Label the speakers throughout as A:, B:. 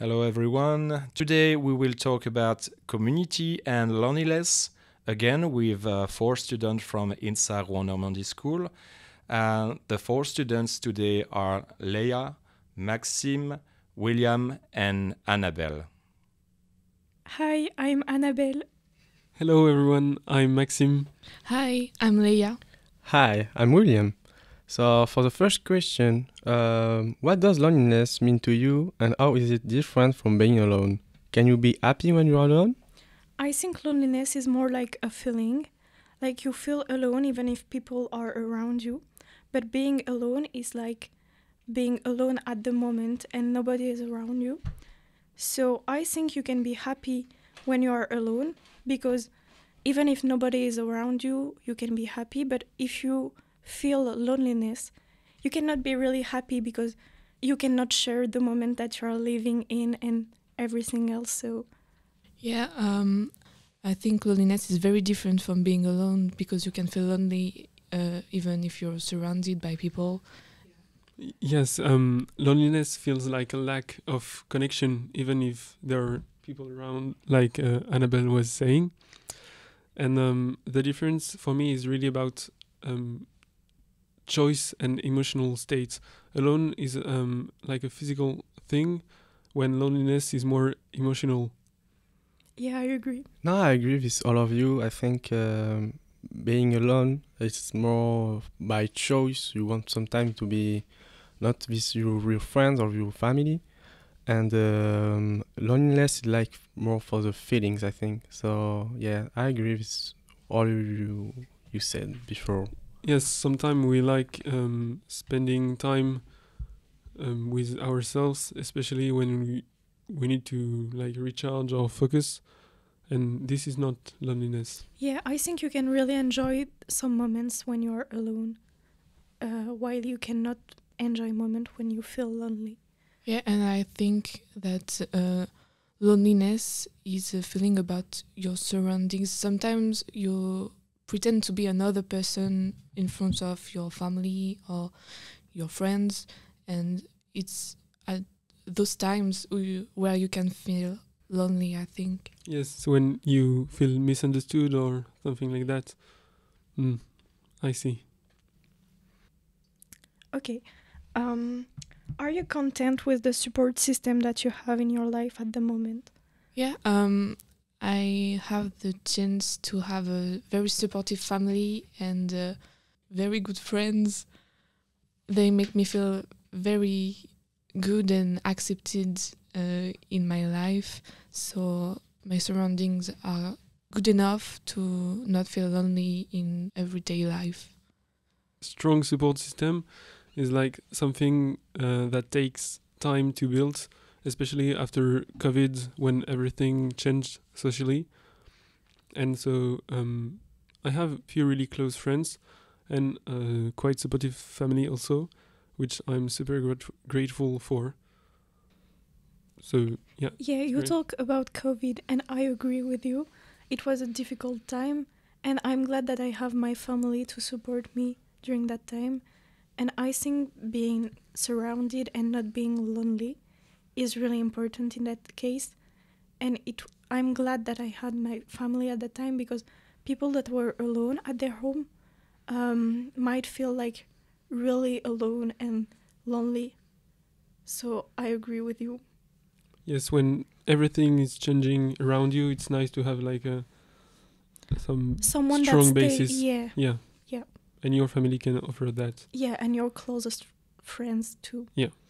A: Hello everyone. Today we will talk about community and loneliness, again with four students from INSA Rouen Normandie School. The four students today are Leia, Maxime, William and Annabelle.
B: Hi, I'm Annabelle.
C: Hello everyone, I'm Maxime.
D: Hi, I'm Leia.
E: Hi, I'm William. So for the first question, what does loneliness mean to you and how is it different from being alone? Can you be happy when you're alone?
B: I think loneliness is more like a feeling, like you feel alone even if people are around you. But being alone is like being alone at the moment and nobody is around you. So I think you can be happy when you are alone because even if nobody is around you, you can be happy. But if you feel loneliness, you cannot be really happy because you cannot share the moment that you are living in and everything else. So
D: Yeah, I think loneliness is very different from being alone because you can feel lonely even if you're surrounded by people.
C: Yes, loneliness feels like a lack of connection, even if there are people around, like Annabelle was saying. And the difference for me is really about choice and emotional states. Alone is like a physical thing, when loneliness is more emotional.
B: yeah, I agree.
E: No, I agree with all of you. I think being alone is more by choice. You want some time to be not with your real friends or your family. And loneliness is like more for the feelings, I think. So yeah, I agree with all you said before.
C: Yes, sometimes we like spending time with ourselves, especially when we need to like recharge or focus, and this is not loneliness.
B: Yeah, I think you can really enjoy some moments when you are alone, while you cannot enjoy moment when you feel lonely.
D: Yeah, and I think that loneliness is a feeling about your surroundings. Sometimes you pretend to be another person in front of your family or your friends, and it's at those times where you can feel lonely, I think.
C: Yes, when you feel misunderstood or something like that. I see.
B: Okay. Are you content with the support system that you have in your life at the moment?
D: Yeah, I have the chance to have a very supportive family and very good friends. They make me feel very good and accepted in my life. So my surroundings are good enough to not feel lonely in everyday life.
C: Strong support system is like something that takes time to build, especially after COVID, when everything changed socially. And so I have few really close friends and quite supportive family also, which I'm super grateful for. So yeah.
B: Yeah, you
C: great.
B: talk about COVID, and I agree with you. It was a difficult time, and I'm glad that I have my family to support me during that time. And I think being surrounded and not being lonely is really important in that case. And I'm glad that I had my family at that time because people that were alone at their home might feel like really alone and lonely. So I agree with you.
C: Yes, when everything is changing around you, it's nice to have like
B: Someone
C: strong
B: that
C: basis.
B: yeah,
C: Yeah.
B: Yeah.
C: And your family can offer that.
B: yeah, and your closest friends too.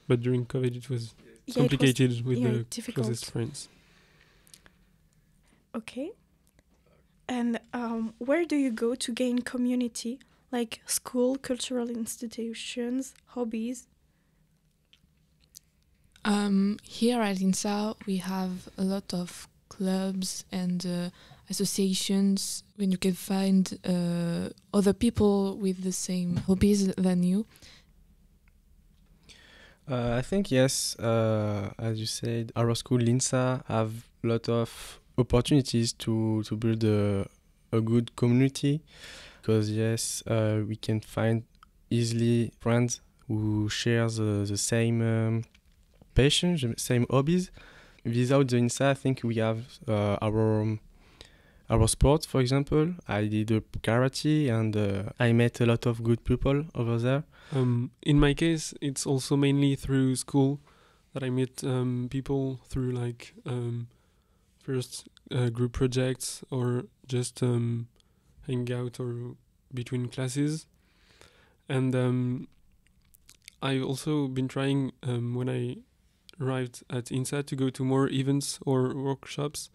C: But during COVID, it was
B: Yeah,
C: complicated with the
B: difficult.
C: closest friends.
B: Okay. And where do you go to gain community, like school, cultural institutions, hobbies?
D: Here at INSA, we have a lot of clubs and associations when you can find other people with the same hobbies than you.
E: I think yes, as you said, our school INSA have a lot of opportunities to build a good community because yes, we can find easily friends who share the same passion, the same hobbies. without the INSA, I think we have our sport, for example. I did karate, and I met a lot of good people over there.
C: In my case, it's also mainly through school that I meet people through like first group projects or just hang out or between classes. And I've also been trying when I arrived at INSA to go to more events or workshops,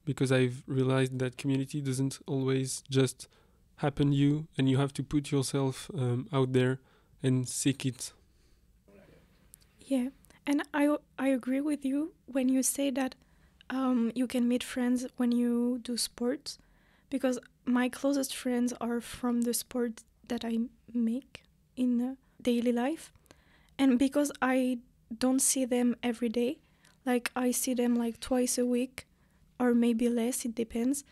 C: because I've realized that community doesn't always just happen you, and you have to put yourself out there and seek it.
B: Yeah, and I agree with you when you say that you can meet friends when you do sports, because my closest friends are from the sport that I make in daily life, and because I don't see them every day, like I see them like twice a week or maybe less, it depends,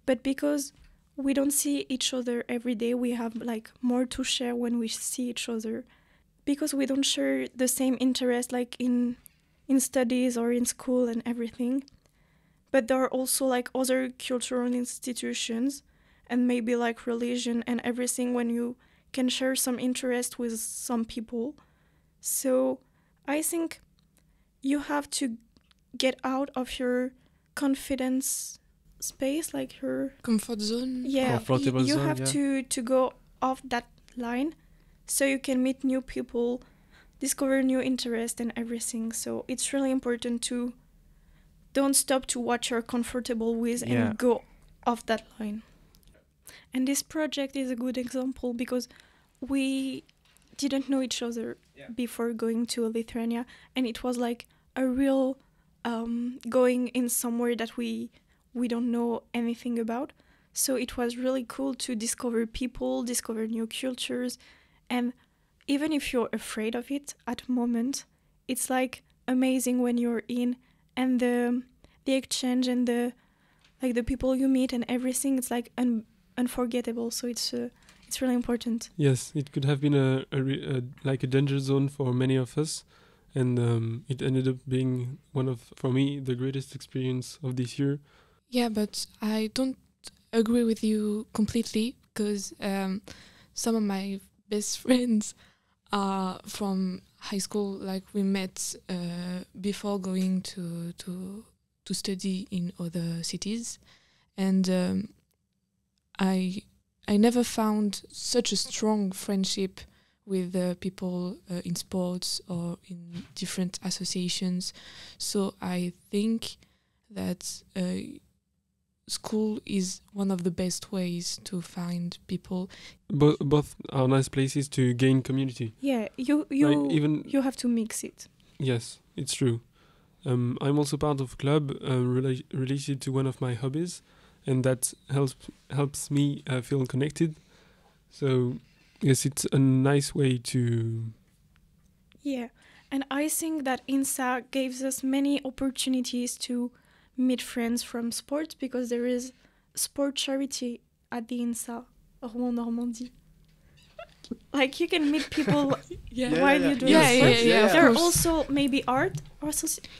B: but because we don't see each other every day, we have like more to share when we see each other, because we don't share the same interest like in studies or in school and everything. But there are also like other cultural institutions and maybe like religion and everything when you can share some interest with some people. So I think you have to get out of your confidence space, like your
D: Comfort zone.
B: yeah,
E: Comfortable
B: you
E: zone,
B: have
E: yeah.
B: to go off that line so you can meet new people, discover new interest and everything. So it's really important to don't stop to what you're comfortable with
E: Yeah.
B: and go off that line. And this project is a good example because we didn't know each other before going to Lithuania, and it was like a real going in somewhere that we don't know anything about. So it was really cool to discover people, discover new cultures, and even if you're afraid of it at the moment, it's like amazing when you're in, and the exchange and the people you meet and everything, it's like unforgettable. So it's really important.
C: Yes, it could have been like a danger zone for many of us, and it ended up being one of, for me, the greatest experience of this year.
D: Yeah, but I don't agree with you completely, because some of my best friends are from high school. Like we met before going to study in other cities, and I never found such a strong friendship with people in sports or in different associations. So I think that school is one of the best ways to find people.
C: Both are nice places to gain community.
B: Yeah, you
C: Like even
B: you have to mix it.
C: yes, it's true. I'm also part of a club related to one of my hobbies, and that helps me feel connected. So yes, it's a nice way to.
B: Yeah, and I think that INSA gives us many opportunities to meet friends from sports, because there is sport charity at the INSA, Rouen Normandie. Like you can meet people while you do
D: Yeah,
B: sports.
D: of
B: There are
D: course.
B: also maybe art or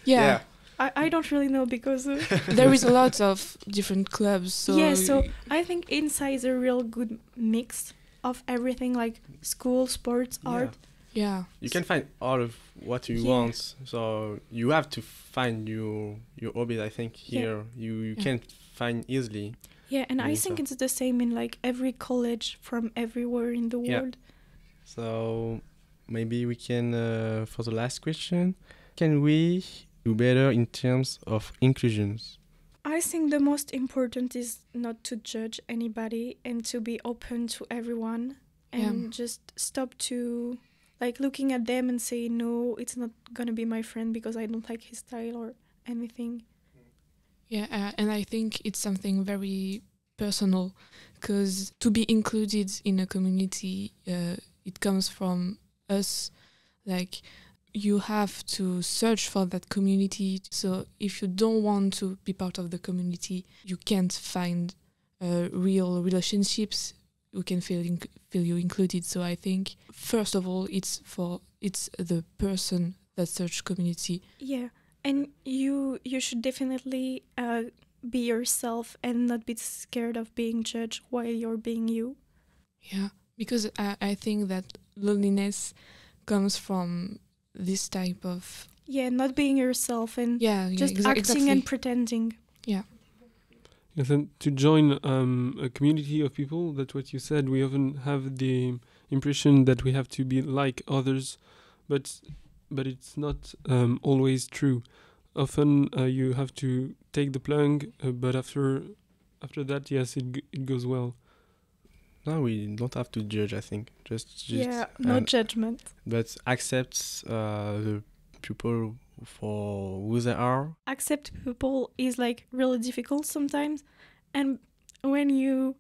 D: Yeah.
B: I don't really know because
D: There is a lot of different clubs. So
B: yeah, so I think INSA is a real good mix of everything, like school, sports,
E: Yeah.
B: art.
D: yeah.
E: You can find all of what you
B: Yeah.
E: want, so you have to find your hobbies. I think
B: Yeah.
E: here you can't find easily.
B: Yeah, and I
E: INSA.
B: think it's the same in like every college from everywhere in the
E: Yeah.
B: world.
E: So maybe we can, for the last question, can we do better in terms of inclusions?
B: I think the most important is not to judge anybody and to be open to everyone, and just stop to like looking at them and say, no, it's not gonna be my friend because I don't like his style or anything.
D: Yeah, and I think it's something very personal, because to be included in a community, it comes from us. Like, you have to search for that community. So if you don't want to be part of the community, you can't find real relationships who can feel you included. So I think, first of all, it's the person that search community.
B: Yeah, And you should definitely be yourself and not be scared of being judged while you're being you.
D: Yeah, because I think that loneliness comes from this type of
B: Yeah, not being yourself and just acting
D: exactly.
B: and pretending.
D: Yeah.
C: Yes, and to join a community of people, that's what you said. We often have the impression that we have to be like others, but it's not always true. Often you have to take the plunge, but after that, yes, it goes well.
E: No, we don't have to judge, I think. Just
B: Yeah, no judgment.
E: but accept the people for who they are.
B: Accept people is like really difficult sometimes, and when you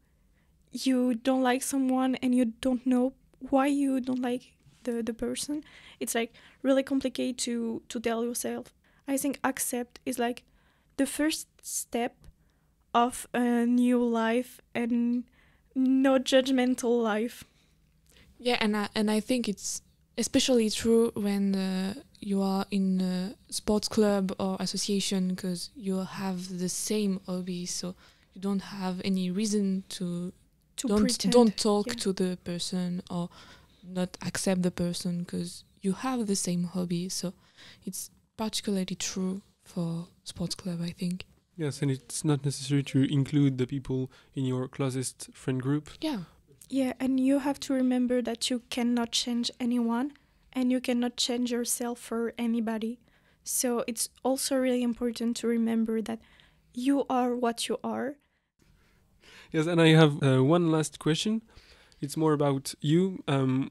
B: don't like someone and you don't know why you don't like the person, it's like really complicated to tell yourself. I think accept is like the first step of a new life and no judgmental life.
D: Yeah, and I think it's especially true when you are in a sports club or association, because you have the same hobby, so you don't have any reason to
B: pretend.
D: don't talk
B: Yeah.
D: to the person or not accept the person, because you have the same hobby. So it's particularly true for sports club, I think.
C: Yes, and it's not necessary to include the people in your closest friend group.
D: Yeah.
B: Yeah, and you have to remember that you cannot change anyone and you cannot change yourself for anybody. So it's also really important to remember that you are what you are.
C: Yes, and I have one last question. It's more about you.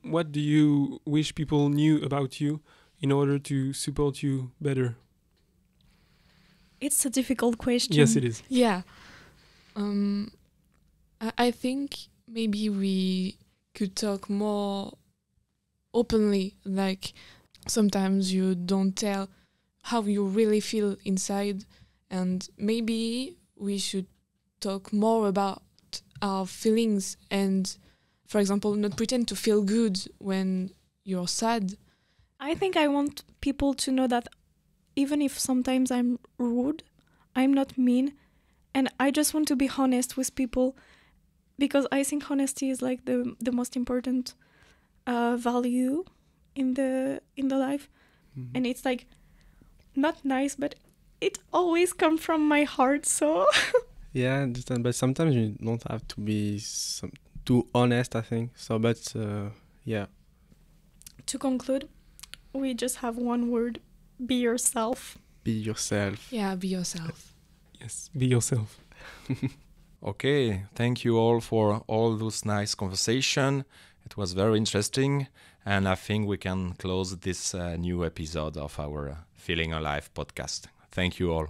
C: What do you wish people knew about you in order to support you better?
B: It's a difficult question.
C: Yes, it is.
D: Yeah. I think maybe we could talk more openly. Like sometimes you don't tell how you really feel inside, and maybe we should talk more about our feelings and, for example, not pretend to feel good when you're sad.
B: I think I want people to know that even if sometimes I'm rude, I'm not mean, and I just want to be honest with people, because I think honesty is like the most important value in the life.
E: Mhm.
B: And it's like not nice, but it always comes from my heart. So
E: Yeah, I understand. But sometimes you don't have to be too honest, I think. So, but yeah.
B: to conclude, we just have one word: be yourself.
E: Be yourself.
D: Yeah, be yourself.
C: Yes, be yourself.
A: Okay, thank you all for all those nice conversation. It was very interesting, and I think we can close this new episode of our Feeling Alive podcast. Thank you all.